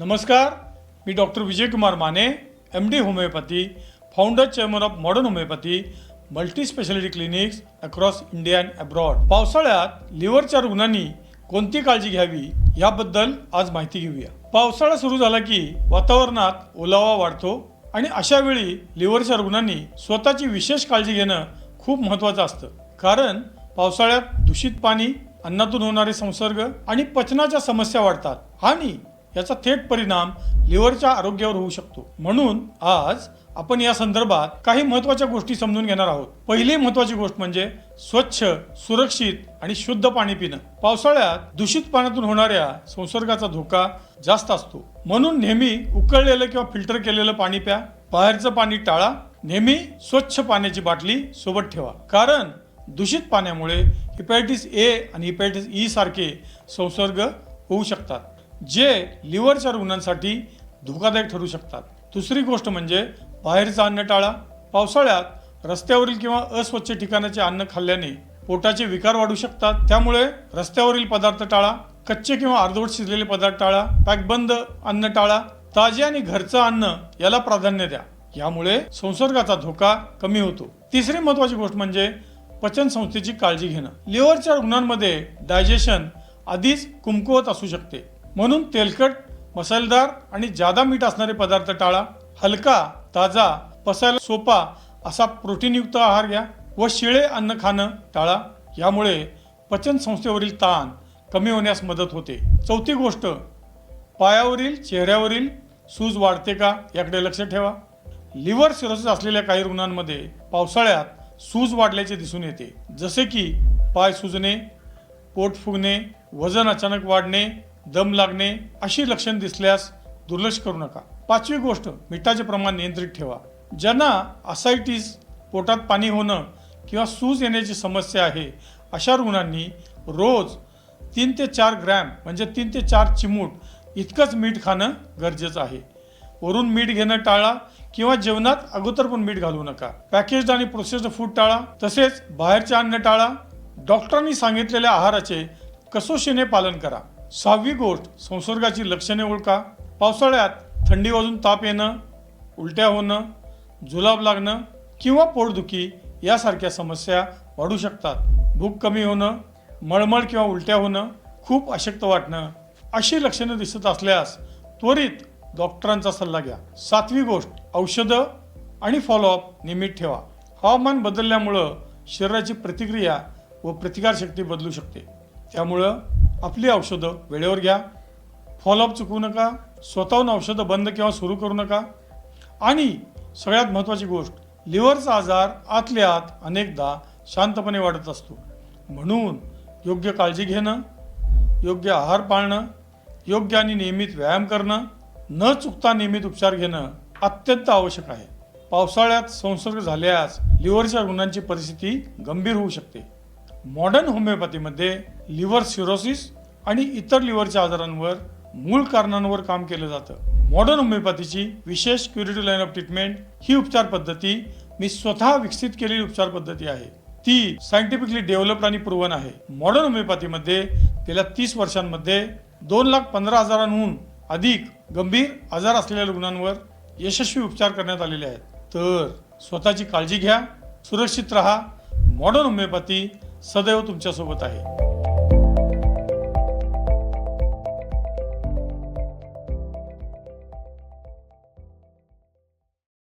नमस्कार, मी doctor Vijaykumar Mane, MD homoeopathy, founder chairman of modern homoeopathy, multi speciality clinics across India and abroad. पावसाळ्यात लिव्हरच्या रुग्णांनी कोणती काळजी घ्यावी याबद्दल आज माहिती घेऊया. पावसाळा सुरू झाला की वातावरणात ओलावा वाढतो आणि अशा वेळी लिव्हरच्या रुग्णांनी स्वतःची विशेष काळजी घेणं खूप महत्त्वाचं असतं. कारण पावसाळ्यात दूषित पाणी, अन्नातून होणारे संसर्ग आणि पचनाच्या समस्या वाढतात आणि याचा थेट परिणाम लिव्हरच्या आरोग्यावर होऊ शकतो. म्हणून आज आपण या संदर्भात काही महत्त्वाच्या गोष्टी समजून घेणार आहोत. पहिली महत्त्वाची गोष्ट म्हणजे स्वच्छ, सुरक्षित आणि शुद्ध पाणी पिणं. पावसाळ्यात दूषित पाण्यातून होणाऱ्या संसर्गाचा धोका जास्त असतो. म्हणून नेहमी उकळलेलं किंवा फिल्टर केलेलं पाणी प्या. बाहेरचं पाणी टाळा. नेहमी स्वच्छ पाण्याची बाटली सोबत ठेवा. कारण दूषित पाण्यामुळे हेपॅटायटिस ए आणि हेपॅटायटिस ई सारखे संसर्ग होऊ शकतात, जे लिव्हरच्या रुग्णांसाठी धोकादायक ठरू शकतात. दुसरी गोष्ट म्हणजे बाहेरचं अन्न टाळा. पावसाळ्यात रस्त्यावरील किंवा अस्वच्छ ठिकाणाचे अन्न खाल्ल्याने पोटाचे विकार वाढू शकतात. त्यामुळे रस्त्यावरील पदार्थ टाळा. कच्चे किंवा अर्धवट शिजलेले पदार्थ टाळा. पॅकबंद अन्न टाळा. ताजे आणि घरचं अन्न याला प्राधान्य द्या. यामुळे संसर्गाचा धोका कमी होतो. तिसरी महत्त्वाची गोष्ट म्हणजे पचन संस्थेची काळजी घेणं. लिव्हरच्या रुग्णांमध्ये डायजेशन आधीच कमकुवत असू शकते. म्हणून तेलकट, मसालेदार आणि जादा मीठ असणारे पदार्थ टाळा. हलका, ताजा, पचायला सोपा असा प्रोटीनयुक्त आहार घ्या व शिळे अन्न खाणं टाळा. यामुळे पचन संस्थेवरील ताण कमी होण्यास मदत होते. चौथी गोष्ट, पायावरील, चेहऱ्यावरील सूज वाढते का याकडे लक्ष ठेवा. लिव्हर सिरोसिस असलेल्या काही रुग्णांमध्ये पावसाळ्यात सूज वाढल्याचे दिसून येते. जसे की पाय सुजणे, पोट फुगणे, वजन अचानक वाढणे, दम लागणे अशी लक्षण दिसल्यास दुर्लक्ष करू नका. पाचवी गोष्ट, मिठाचे प्रमाण नियंत्रित ठेवा. ज्यांना असायटिस, पोटात पाणी होणं किंवा सूज येण्याची समस्या आहे, अशा रुग्णांनी रोज 3 ते 4 ग्रॅम म्हणजे 3 ते 4 चिमूट इतकंच मीठ खाणं गरजेचं आहे. वरून मीठ घेणं टाळा किंवा जेवणात अगोदर पण मीठ घालू नका. पॅकेज्ड आणि प्रोसेस्ड फूड टाळा. तसेच बाहेरचे अन्न टाळा. डॉक्टरांनी सांगितलेल्या आहाराचे कसोशीने पालन करा. सहावी गोष्ट, संसर्गाची लक्षणे ओळखा. पावसाळ्यात थंडी वाजून ताप येणं, उलट्या होणं, जुलाब लागणं किंवा पोटदुखी यासारख्या समस्या वाढू शकतात. भूक कमी होणं, मळमळ किंवा उलट्या होणं, खूप अशक्त वाटणं अशी लक्षणं दिसत असल्यास त्वरित डॉक्टरांचा सल्ला घ्या. सातवी गोष्ट, औषधं आणि फॉलोअप नियमित ठेवा. हवामान बदलल्यामुळं शरीराची प्रतिक्रिया व प्रतिकारशक्ती बदलू शकते. त्यामुळं आपली औषधं वेळेवर घ्या. फॉलोअप चुकवू नका. स्वतःहून औषधं बंद किंवा सुरू करू नका. आणि सगळ्यात महत्त्वाची गोष्ट, लिव्हरचा आजार आतल्या आत अनेकदा शांतपणे वाढत असतो. म्हणून योग्य काळजी घेणं, योग्य आहार पाळणं, योग्य आणि नियमित व्यायाम करणं, न चुकता नियमित उपचार घेणं अत्यंत आवश्यक आहे. पावसाळ्यात संसर्ग झाल्यास लिव्हरच्या रुग्णांची परिस्थिती गंभीर होऊ शकते. मॉडर्न होमिओपॅथीमध्ये लिव्हर सिरोसिस आणि इतर लिव्हरच्या आजारांवर मूळ कारणांवर काम केलं जातं. मॉडर्न होमिओपॅथीची विशेष क्युरेटिव्ह लाईन ऑफ ट्रीटमेंट ही उपचार पद्धती मी स्वतः विकसित केलेली उपचार पद्धती आहे. ती सायंटिफिकली डेव्हलप्ड आणि प्रूव्हन आहे. मॉडर्न होमिओपॅथीमध्ये गेल्या 30 वर्षांमध्ये 2,15,000हून अधिक गंभीर आजार असलेल्या रुग्णांवर यशस्वी उपचार करण्यात आलेले आहेत. तर स्वतःची काळजी घ्या, सुरक्षित राहा. मॉडर्न होमिओपॅथी सदैव तुमच्यासोबत आहे.